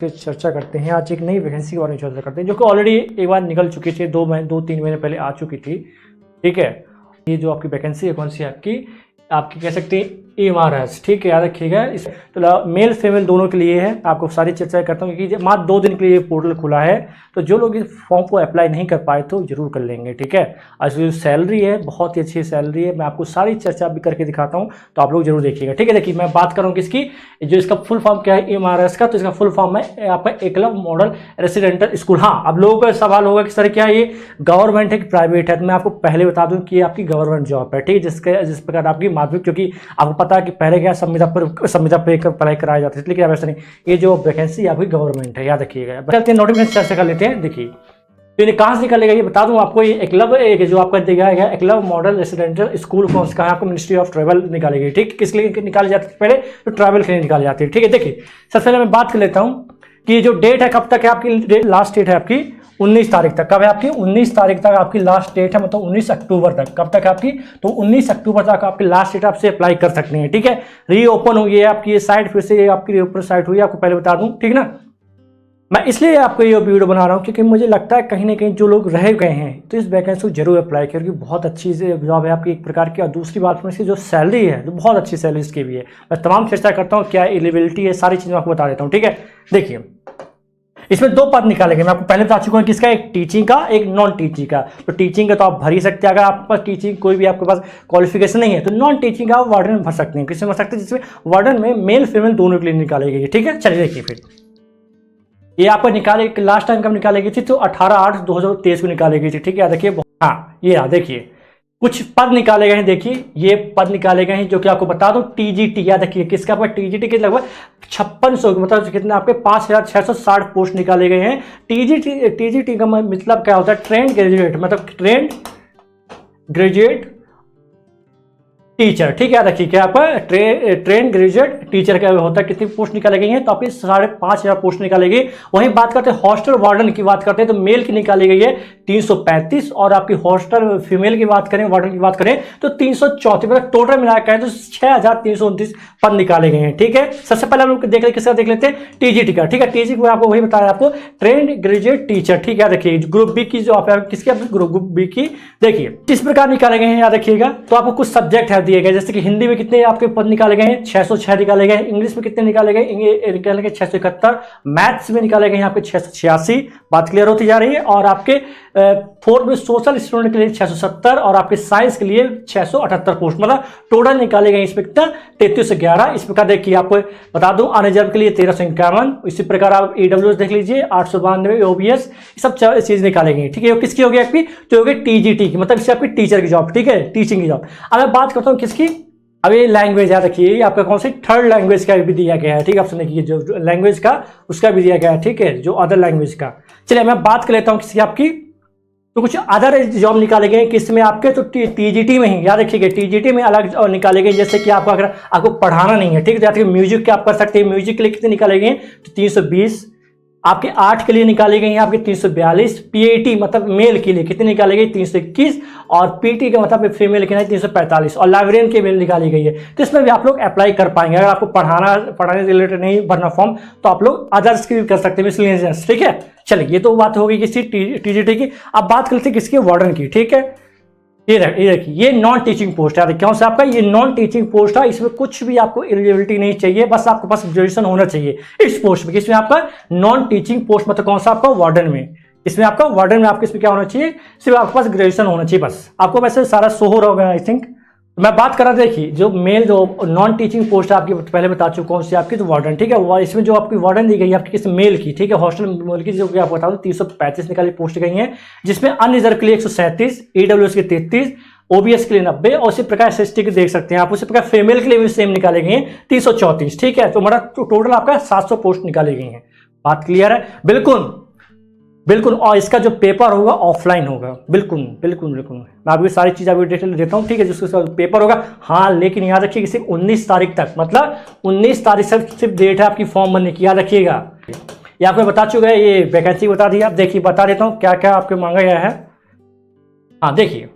चर्चा करते हैं। आज एक नई वैकेंसी के बारे में चर्चा करते हैं जो कि ऑलरेडी एक बार निकल चुकी थी, 2-3 महीने पहले आ चुकी थी। ठीक है, ये जो आपकी वैकेंसी है कौन सी आपकी कह सकते हैं एमआरएस। ठीक है, याद रखिएगा। इस तो मेल फीमेल दोनों के लिए है। आपको सारी चर्चा करता हूँ क्योंकि मात्र 2 दिन के लिए पोर्टल खुला है, तो जो लोग इस फॉर्म को अप्लाई नहीं कर पाए तो जरूर कर लेंगे। ठीक है, आज जो सैलरी है बहुत ही अच्छी सैलरी है, मैं आपको सारी चर्चा भी करके दिखाता हूँ, तो आप लोग जरूर देखिएगा। ठीक है, देखिए मैं बात कर रहा हूँ किसकी, जो इसका फुल फॉर्म क्या है एमआरएस का, तो इसका फुल फॉर्म है आपका एकलव्य मॉडल रेसिडेंटल स्कूल। हाँ, अब लोगों का सवाल होगा कि सर क्या ये गवर्नमेंट है कि प्राइवेट है, तो मैं आपको पहले बता दूं कि ये आपकी गवर्नमेंट जॉब है। ठीक है, जिस प्रकार आपकी माध्यमिक, क्योंकि आपको पता है कि पहले क्या संविदा पे पढ़ाई कराई जाती थी, लेकिन अब ऐसा नहीं, ये जो वैकेंसी आपकी गवर्नमेंट है, याद रखिएगा। चलते हैं नोटिफिकेशन चर्चा कर लेते हैं। देखिए तो ये कहाँ से निकलेगा ये बता दूं आपको। ये एकलव्य जो आपका दिया गया एकलव्य मॉडल रेसिडेंशियल स्कूल कौन सा है, आपको मिनिस्ट्री ऑफ ट्रैवल निकालेगी। ठीक, किस लिए निकाली जाती है पहले, तो ट्रैवल के लिए निकाली जाती है। ठीक है, देखिए सबसे पहले मैं बात कर लेता हूँ कि जो डेट है कब तक है आपकी, लास्ट डेट है आपकी 19 तारीख तक। कब है आपकी 19 तारीख तक आपकी लास्ट डेट है, मतलब 19 अक्टूबर तक। कब तक आपकी, तो 19 अक्टूबर तक आपकी लास्ट डेट, आपसे अप्लाई कर सकते हैं। ठीक है, रीओपन हुई है आपकी ये साइट, फिर से आपकी रीओपन साइट हुई है, आपको पहले बता दूं। ठीक ना, मैं इसलिए आपको ये वीडियो बना रहा हूँ क्योंकि मुझे लगता है कहीं ना कहीं जो लोग रह गए हैं तो इस वैकेंसी को जरूर अप्लाई करें, क्योंकि बहुत अच्छी जॉब है आपकी एक प्रकार की। और दूसरी बात इसकी जो सैलरी है तो बहुत अच्छी सैलरी इसकी भी है। मैं तमाम चर्चा करता हूँ, क्या एलिजिबिलिटी है, सारी चीज़ें आपको बता देता हूँ। ठीक है, देखिए इसमें 2 पद निकाले गए, मैं आपको पहले बता चुका हूँ किसका, एक टीचिंग का, एक नॉन टीचिंग का। तो टीचिंग का तो आप भर ही सकते हैं, अगर आपके पास टीचिंग कोई भी आपके पास क्वालिफिकेशन नहीं है, तो नॉन टीचिंग का आप वार्डन में भर सकते हैं। किसमें भर सकते हैं, जिसमें वार्डन में मेल फीमेल दोनों के लिए निकाली गई है। ठीक है, चलिए देखिए फिर ये आपको निकाले, लास्ट टाइम कब निकाली गई थी, तो 18/8/2023 को निकाली गई थी। ठीक है, देखिए हाँ ये देखिए कुछ पद निकाले गए हैं। देखिए ये पद निकाले गए हैं जो कि आपको बता दो टीजीटी, याद रखिए किसका, आपका टीजीटी के लगभग 5600, मतलब कितने आपके 5660 पोस्ट निकाले गए हैं। टीजीटी का मतलब क्या होता है, ट्रेंड ग्रेजुएट, मतलब ट्रेंड ग्रेजुएट टीचर। ठीक है, रखिए क्या आपका ट्रेन ग्रेजुएट टीचर का होता है। कितनी पोस्ट निकाली गई है, तो आपकी 5,500 पोस्ट निकाली गई। वहीं बात करते हैं हॉस्टल वार्डन की, बात करते हैं तो मेल की निकाली गई है 335, और आपकी हॉस्टल फीमेल की बात करें, वार्डन की बात करें तो 334, मतलब टोटल मिलाकर तो 6,329 पद निकाले गए हैं। ठीक है, सबसे पहले हम लोग किसका देख लेते हैं, टीजीटी का। ठीक है, टीजी को आपको वही बताया आपको, ट्रेन ग्रेजुएट टीचर। ठीक है, देखिए ग्रुप बी की जो आप किसकी, ग्रुप बी की देखिए किस प्रकार निकाले गए हैं, याद रखिएगा। तो आपको कुछ सब्जेक्ट है दिए गए, जैसे कि हिंदी में कितने आपके पद निकाले गए हैं, 606 निकाले गए। इंग्लिश में कितने निकाले गए, निकाले गए 671। मैथ्स में निकाले गए हैं आपके 686, बात क्लियर होती जा रही है। और आपके 4th में सोशल स्टूडेंट के लिए 670, और आपके साइंस के लिए 678 पोस्ट, मतलब टोटल निकाले गए इसमें कितना 3311। इस प्रकार देखिए आपको बता दूं, अनरिजर्व के लिए 1351। इसी प्रकार आप ईडब्ल्यूएस देख लीजिए 892, ओबीएस, सब चीज निकाले गई। ठीक है, किसकी होगी आपकी, तो होगी टीजीटी की, मतलब इससे आपकी टीचर की जॉब। ठीक है, टीचिंग की जॉब। अब मैं बात करता हूँ किसकी, अब ये लैंग्वेज याद रखिए, आपका कौन सी 3rd लैंग्वेज का भी दिया गया है। ठीक है, ऑप्शन देखिए जो लैंग्वेज का उसका भी दिया गया है। ठीक है, जो अदर लैंग्वेज का। चलिए मैं बात कर लेता हूँ किसी आपकी, तो कुछ अदर जॉब निकाले गए किस में आपके, तो टीजीटी में ही, याद रखिएगा टीजीटी में अलग निकाले गए। जैसे कि आपको अगर आपको पढ़ाना नहीं है, ठीक है, म्यूजिक के आप कर सकते हैं, म्यूजिक के लिए कितने निकाले गए, तो 320। आपके आर्ट के लिए निकाली गई है आपके 342। पीएटी मतलब मेल के लिए कितने निकाली गई, 321। और पीटी का मतलब फीमेल के लिए 345, और लाइब्रेरियन के मेल निकाली गई है। तो इसमें भी आप लोग अप्लाई कर पाएंगे। अगर आपको पढ़ाने से रिलेटेड नहीं भरना फॉर्म, तो आप लोग अदर्स की भी कर सकते हैं, मिसलेनियस। ठीक है, चलिए ये तो बात होगी किसी टीजीटी की। अब बात करते हैं किसकी, वार्डन की। ठीक है, ये देखिए ये नॉन टीचिंग पोस्ट है। क्यों से आपका ये नॉन टीचिंग पोस्ट है, इसमें कुछ भी आपको एलिजिबिलिटी नहीं चाहिए, बस आपके पास ग्रेजुएशन होना चाहिए इस पोस्ट में। इसमें आपका नॉन टीचिंग पोस्ट, मतलब कौन सा आपका, वार्डन में। इसमें आपका वार्डन में आपके इसमें क्या होना चाहिए, सिर्फ आपके पास ग्रेजुएशन होना चाहिए बस। आपको वैसे सारा शो हो रहा होगा आई थिंक। मैं बात कर रहा था, देखिए जो मेल जो नॉन टीचिंग पोस्ट है आपकी पहले बता चुका कौन सी आपकी, तो वार्डन। ठीक है, इसमें जो आपकी वार्डन दी गई है आपकी किस मेल की, ठीक है, हॉस्टल मेल की, जो कि आपको बता दूं 335 निकाली पोस्ट गई हैं, जिसमें अनरिजर्व के लिए 137, ईडब्ल्यूएस के 33, ओबीएस के लिए 90, और उसी प्रकार एसएसटी के देख सकते हैं आप। उसी प्रकार फीमेल के लिए भी सेम निकाले गए हैं 334। ठीक है, तो हमारा टोटल आपका 700 पोस्ट निकाली गई हैं। बात क्लियर है, बिल्कुल बिल्कुल। और इसका जो पेपर होगा ऑफलाइन होगा, बिल्कुल बिल्कुल बिल्कुल। मैं आपको सारी चीज़ अभी डिटेल देता हूँ। ठीक है, जिसका पेपर होगा, हाँ, लेकिन याद रखिए सिर्फ 19 तारीख तक, मतलब 19 तारीख से सिर्फ डेट है आपकी फॉर्म भरने की, याद रखिएगा। ये आपको बता चुका है, ये वैकेंसी बता दी। आप देखिए बता देता हूँ क्या क्या आपको मांगा गया है। हाँ देखिए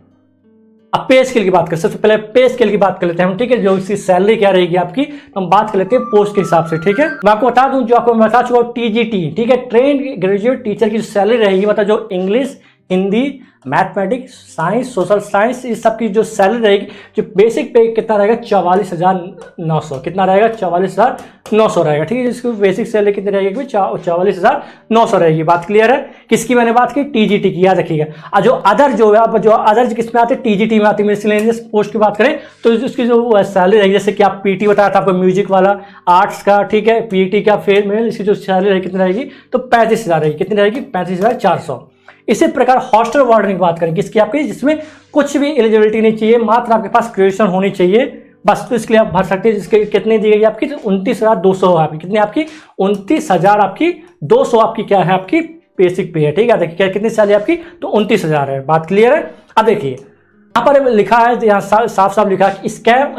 अब पे स्केल की बात करें, सबसे पहले पे स्केल की बात कर लेते हैं हम, ठीक है। जो इसकी सैलरी क्या रहेगी आपकी, तो हम बात कर लेते हैं पोस्ट के हिसाब से, ठीक है। मैं आपको बता दूं, जो आपको मैं बता चुका हूं टीजीटी, ठीक है, ट्रेन ग्रेजुएट टीचर की सैलरी रहेगी, मतलब जो English, Hindi, mathematics, science, social science, इस सब की जो सैलरी रहेगी, जो बेसिक पे कितना रहेगा 44,900, कितना रहेगा 44,900 रहेगा, ठीक है। इसकी बेसिक सैलरी कितनी रहेगी 44,900 रहेगी। बात क्लियर है। किसकी मैंने बात की, टीजीटी की, याद रखिएगा। और जो अदर किस में आते हैं, टीजीटी में आती है। मिसलेनियस पोस्ट की बात करें तो उसकी जो सैलरी रहेगी, जैसे कि आप पीटी बताया था आपको, म्यूजिक वाला, आर्ट्स का, ठीक है, पीटी का, फेल में, इसकी जो सैलरी रहेगी कितनी रहेगी, तो 35,000 रहेगी। कितनी रहेगी, 35,400। इसी प्रकार हॉस्टल वार्डन की बात करें, किसकी आपकी, जिसमें कुछ भी एलिजिबिलिटी नहीं चाहिए, मात्र आपके पास ग्रेजुएशन होनी चाहिए बस, तो इसके लिए आप भर सकते हैं। जिसके कितनी दी गई आपकी, तो 29,200 आपकी, कितनी आपकी 29,000 आपकी 200 आपकी क्या है, आपकी बेसिक पे है, ठीक है। देखिए क्या कितनी सैलरी आपकी, तो 29,000 है। बात क्लियर है। अब देखिए यहाँ पर लिखा है, यहाँ साफ साफ लिखा है स्कैम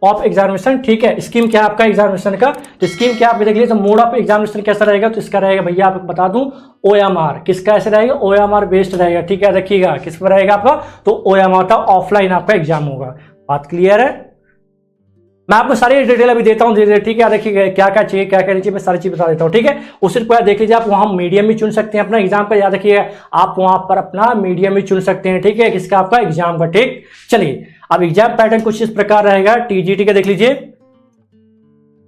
ऑफ एग्जामिनेशन, ठीक है। स्कीम क्या है आपका एग्जामिनेशन का, तो स्कीम क्या आप देख लीजिए। तो मोड ऑफ एग्जामिनेशन कैसा रहेगा, तो इसका रहेगा भैया आपको बता दूं OMR। किसका ऐसे रहेगा, OMR बेस्ड रहेगा, ठीक है। देखिएगा किस पर रहेगा आपका, तो OMR का ऑफलाइन आपका एग्जाम होगा। बात क्लियर है। मैं आपको सारी डिटेल अभी देता हूँ धीरे, ठीक है। देखिए क्या क्या चाहिए, क्या क्या नहीं चाहिए, मैं सारी चीज बता देता हूँ, ठीक है। उसी पर देख लीजिए, आप वहाँ मीडियम भी चुन सकते हैं अपना एग्जाम का, याद रखिएगा आप वहाँ पर अपना मीडियम भी चुन सकते हैं, ठीक है, किसका आपका एग्जाम का, ठीक। चलिए अब एग्जाम पैटर्न कुछ इस प्रकार रहेगा टीजीटी का, देख लीजिए।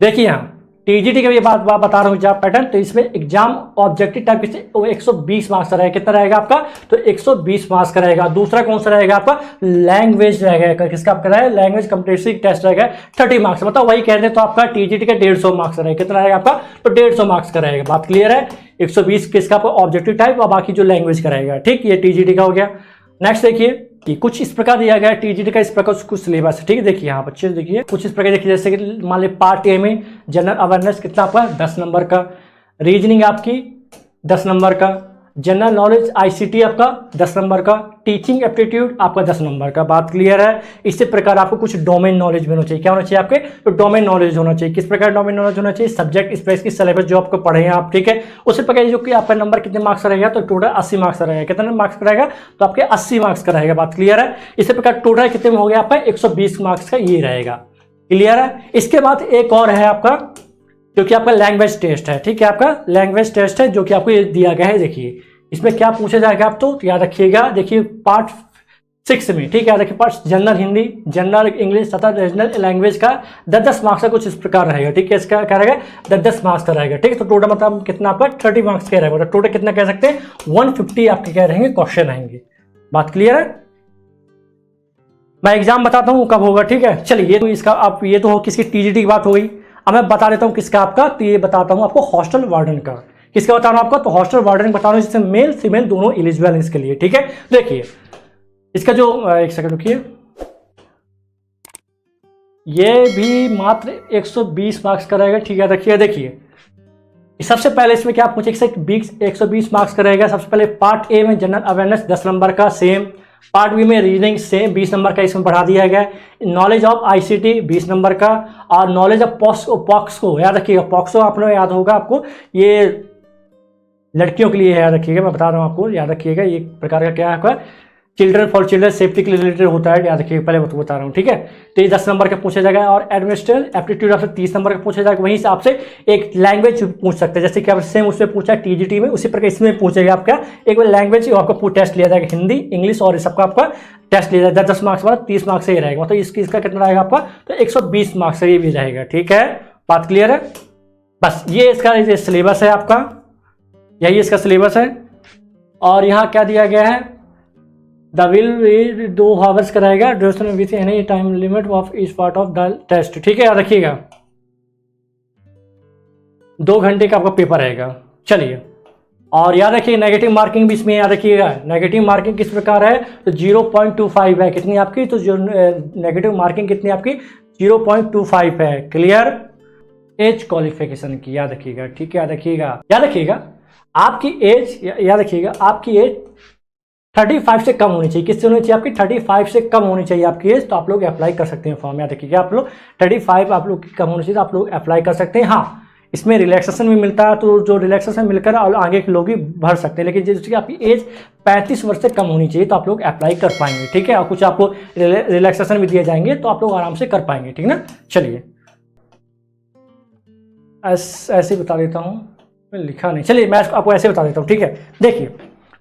देखिए यहाँ टीजीटी का ये बात बता रहा हूँ एग्जाम पैटर्न। तो इसमें एग्जाम ऑब्जेक्टिव टाइप के 120 मार्क्स का रहेगा। कितना रहेगा आपका, तो 120 मार्क्स का रहेगा। दूसरा कौन सा रहेगा आपका, लैंग्वेज रहेगा, किसका आपका रहेगा, लैंग्वेज कॉम्पिटेटिव टेस्ट रहेगा 30 मार्क्स, मतलब वही कहते हैं। तो आपका टीजीटी का 150 मार्क्स रहेगा। कितना रहेगा आपका, तो 150 मार्क्स का रहेगा। बात क्लियर है। 120 किसका ऑब्जेक्टिव टाइप, और बाकी जो लैंग्वेज का रहेगा, ठीक। ये टीजीटी का हो गया। नेक्स्ट देखिए कि कुछ इस प्रकार दिया गया है टीजीटी का, इस प्रकार कुछ सिलेबस है, ठीक है। देखिए यहाँ बच्चे देखिए कुछ इस प्रकार देखिए, जैसे कि मान लीजिए पार्ट ए में जनरल अवेयरनेस कितना आपका 10 नंबर का, रीजनिंग आपकी 10 नंबर का, जनरल नॉलेज आईसीटी आपका 10 नंबर का, टीचिंग एप्टीट्यूड आपका 10 नंबर का। बात क्लियर है। इसी प्रकार आपको कुछ डोमेन नॉलेज भी होना चाहिए। क्या होना चाहिए आपके, तो डोमेन नॉलेज होना चाहिए। किस प्रकार डोमेन नॉलेज होना चाहिए, सब्जेक्ट स्पेसिफिक सिलेबस जो आपको पढ़े हैं आप, ठीक है। उसी प्रकार जो कि आपका नंबर कितने मार्क्स रहेगा, तो टोटल 80 मार्क्स रहेगा। कितने मार्क्स का रहेगा, तो आपके 80 मार्क्स का रहेगा। बात क्लियर है। इसी प्रकार टोटल कितने में हो गया आपका 120 मार्क्स का ये रहेगा। क्लियर है। इसके बाद एक और है आपका जो कि आपका लैंग्वेज टेस्ट है, ठीक है। आपका लैंग्वेज टेस्ट है जो कि आपको दिया गया है। देखिए इसमें क्या पूछा जाएगा आप, तो याद रखिएगा। देखिए पार्ट 6 में, ठीक है, याद रखिए part general Hindi, general English तथा रीजनल लैंग्वेज का 10-10 मार्क्स का कुछ इस प्रकार रहेगा, ठीक है। इसका क्या रहेगा 10-10 मार्क्स का रहेगा, ठीक है। तो टोटल मतलब कितना आपका 30 मार्क्स का रहेगा। टोटल कितना कह सकते हैं 150 आपके क्या रहेंगे क्वेश्चन आएंगे। बात क्लियर है। मैं एग्जाम बताता हूँ कब होगा, ठीक है। चलिए ये तो इसका आप ये तो हो किसकी टीजीटी की बात हो गई। अब मैं बता देता हूँ किसका आपका, तो ये बताता हूँ आपको हॉस्टल वार्डन का। किसका बता रहा हूँ आपको, तो हॉस्टल वार्डन बता रहा हूँ जिससे मेल फीमेल दोनों एलिजिबल है इसके लिए, ठीक है। देखिए इसका जो एक सेकंड रुकिए, ये भी मात्र 120 मार्क्स का रहेगा, ठीक है। देखिए देखिए सबसे पहले इसमें क्या पूछे, 120 मार्क्स का रहेगा। सबसे पहले पार्ट ए में जनरल अवेयरनेस 10 नंबर का सेम, पार्ट बी में रीजनिंग सेम 20 नंबर का इसमें बढ़ा दिया गया। नॉलेज ऑफ आईसीटी 20 नंबर का, और नॉलेज ऑफ पॉक्सको याद रखिएगा। पॉक्सो आप लोग याद होगा आपको, ये लड़कियों के लिए याद रखिएगा, मैं बता रहा हूँ आपको, याद रखिएगा। ये प्रकार का क्या है, चिल्ड्रन फॉर चिल्ड्रन सेफ्टी के रिलेटेड होता है, याद रखिएगा। पहले बता रहा हूँ, ठीक है। तो ये 10 नंबर का पूछा जाएगा। और एडमिनिस्ट्रेटिव एप्टीट्यूड आपसे 30 नंबर का पूछा जाएगा। वहीं से आपसे एक लैंग्वेज पूछ सकते हैं, जैसे कि आप सेम उसमें पूछा है टीजीटी में, उसी प्रकार इसमें पूछेगा आपका एक बार लैंग्वेज आपका टेस्ट लिया जाएगा, हिंदी इंग्लिश और सबका आपका टेस्ट लिया जाएगा। 10 मार्क्स वाला 30 मार्क्स से ही रहेगा, मतलब इसका कितना रहेगा आपका, तो 120 मार्क्स से ये भी रहेगा, ठीक है। बात क्लियर है। बस ये इसका सिलेबस है आपका, यही इसका सिलेबस है। और यहाँ क्या दिया गया है, द विल 2 आवर्स कराएगा, duration with any time limit of each part of the test, ठीक है। याद रखिएगा 2 घंटे का आपका पेपर रहेगा। चलिए और याद रखिए नेगेटिव मार्किंग भी इसमें याद रखिएगा। नेगेटिव मार्किंग किस प्रकार है, तो 0.25 है। कितनी आपकी, तो जो नेगेटिव मार्किंग कितनी आपकी 0.25 है। क्लियर। एज क्वालिफिकेशन की याद रखिएगा, ठीक है। याद रखिएगा आपकी एज, याद रखिएगा आपकी एज 35 से कम होनी चाहिए। किससे होनी चाहिए, आपकी 35 से कम होनी चाहिए आपकी एज, तो आप लोग अप्लाई कर सकते हैं फॉर्म। याद रखिएगा आप लोग 35 आप लोग की कम होनी चाहिए, तो आप लोग अप्लाई कर सकते हैं। हाँ इसमें रिलैक्सेशन भी मिलता है, तो जो रिलैक्सेशन मिलकर और आगे के लोग भी भर सकते हैं, लेकिन जैसे कि आपकी एज 35 वर्ष से कम होनी चाहिए तो आप लोग अप्लाई कर पाएंगे, ठीक है। और कुछ आपको रिलैक्सेशन भी दिए जाएंगे तो आप लोग आराम से कर पाएंगे, ठीक ना। चलिए ऐसे बता देता हूँ, लिखा नहीं, चलिए मैं आपको ऐसे बता देता हूँ, ठीक है। देखिए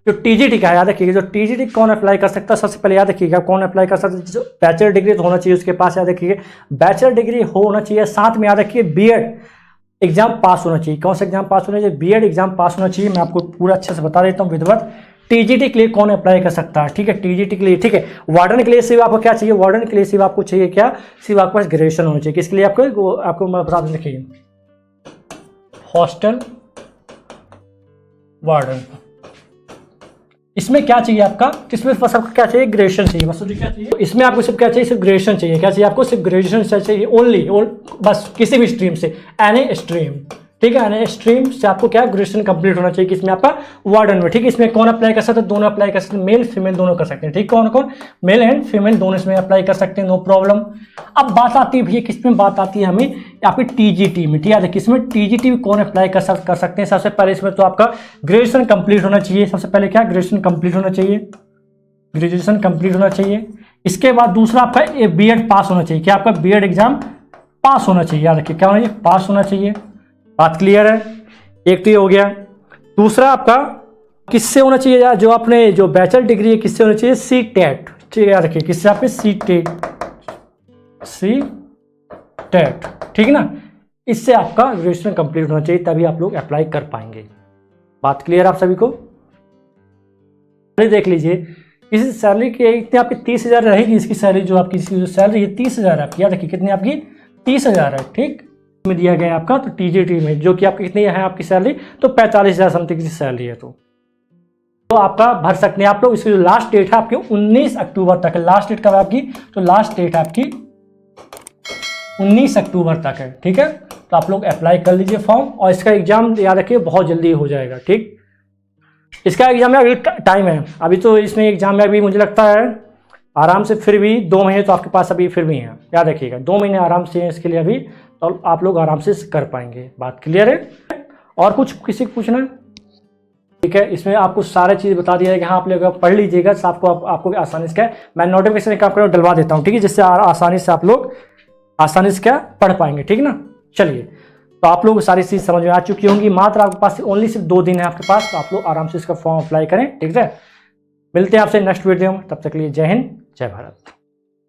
जो टीजीटी का याद रखिएगा, जो टीजीटी कौन अप्लाई कर सकता है, सबसे पहले याद रखिएगा कौन अप्लाई कर सकता है। जो बैचलर डिग्री तो होना चाहिए उसके पास, याद रखिएगा बैचलर डिग्री होना चाहिए, साथ में याद रखिए बीएड एग्जाम पास होना चाहिए। कौन सा एग्जाम पास होना चाहिए? बीएड एग्जाम पास होना चाहिए। मैं आपको पूरा अच्छे से बता देता हूँ विधिवत। टीजीटी के लिए कौन अप्लाई कर सकता है, ठीक है। टीजीटी के लिए, ठीक है। वार्डन के लिए सिर्फ आपको क्या चाहिए, वार्डन के लिए सिर्फ आपको चाहिए क्या, सिर्फ आपके पास ग्रेजुएशन होना चाहिए। किसके लिए आपको मैं बता दूं, देखिए हॉस्टल वार्डन, इसमें क्या चाहिए आपका, इसमें बस आपको क्या चाहिए, ग्रेजुएशन चाहिए, बस क्या चाहिए इसमें आपको सिर्फ क्या चाहिए, सिर्फ ग्रेजुएशन चाहिए। क्या चाहिए आपको, सिर्फ ग्रेजुएशन चाहिए ओनली, बस किसी भी स्ट्रीम से, एनी स्ट्रीम, ठीक है। एनी स्ट्रीम से आपको क्या ग्रेजुएशन कंप्लीट होना चाहिए, किसमें आपका वार्डन में, ठीक है। इसमें कौन अप्लाई कर सकते हैं, दोनों अप्लाई कर सकते हैं, मेल फीमेल दोनों कर सकते हैं, ठीक। कौन कौन, मेल एंड फीमेल दोनों इसमें अप्लाई कर सकते हैं, नो प्रॉब्लम। अब बात आती है भैया किसमें, बात आती है हमें आपकी टीजीटी में, ठीक है। किसमें, टीजीटी में कौन अप्लाई कर सकते हैं। सबसे पहले इसमें तो आपका ग्रेजुएशन कंप्लीट होना चाहिए, सबसे पहले क्या ग्रेजुएशन कंप्लीट होना चाहिए, ग्रेजुएशन कंप्लीट होना चाहिए। इसके बाद दूसरा आपका बीएड पास होना चाहिए, क्या आपका बीएड एग्जाम पास होना चाहिए, याद रखिए क्या होना चाहिए, पास होना चाहिए। बात क्लियर है, एक तो ये हो गया। दूसरा आपका किससे होना चाहिए यार, जो आपने जो बैचलर डिग्री है किससे होना चाहिए, सी टेट, ठीक है, याद रखिए किससे, आपके सी टेट, ठीक है ना। इससे आपका ग्रेजुएशन कंप्लीट होना चाहिए, तभी आप लोग अप्लाई कर पाएंगे। बात क्लियर आप सभी को। देख लीजिए इस सैलरी के इतने आपकी 30,000 रहेगी, इसकी सैलरी जो आपकी जो सैलरी है 30,000 आपकी, याद रखिए कितनी आपकी 30,000 है, ठीक में दिया गया है आपका। तो टीजीटी में जो कि आपकी कितनी है आपकी सैलरी, तो 45,000 समथिंग की सैलरी है, तो आपका भर सकते हैं आप लोग। इसकी जो लास्ट डेट है आपकी 19 अक्टूबर तक है। लास्ट डेट कब आपकी, तो लास्ट डेट आपकी 19 अक्टूबर तक है, ठीक है। तो आप लोग अप्लाई कर लीजिए फॉर्म, और इसका एग्जाम याद रखिए बहुत जल्दी हो जाएगा, ठीक। इसका एग्जाम में अभी टाइम है, अभी तो इसमें एग्जाम में अभी मुझे लगता है आराम से फिर भी 2 महीने तो आपके पास अभी फिर भी हैं, याद रखिएगा 2 महीने आराम से इसके लिए अभी, तो आप लोग आराम से कर पाएंगे। बात क्लियर है। और कुछ किसी को पूछना, ठीक है। इसमें आपको सारे चीज़ बता दिया है कि हाँ आप लोग पढ़ लीजिएगा, आपको आसानी से क्या मैं नोटिफिकेशन का आपको डलवा देता हूँ, ठीक है, जिससे आसानी से आप लोग आसानी से क्या पढ़ पाएंगे, ठीक ना। चलिए तो आप लोग सारी चीज़ समझ में आ चुकी होंगी। मात्र आपके पास ओनली सिर्फ 2 दिन है आपके पास, तो आप लोग आराम से इसका फॉर्म अप्लाई करें, ठीक है। मिलते हैं आपसे नेक्स्ट वीडियो में, तब तक के लिए जय हिंद जय भारत।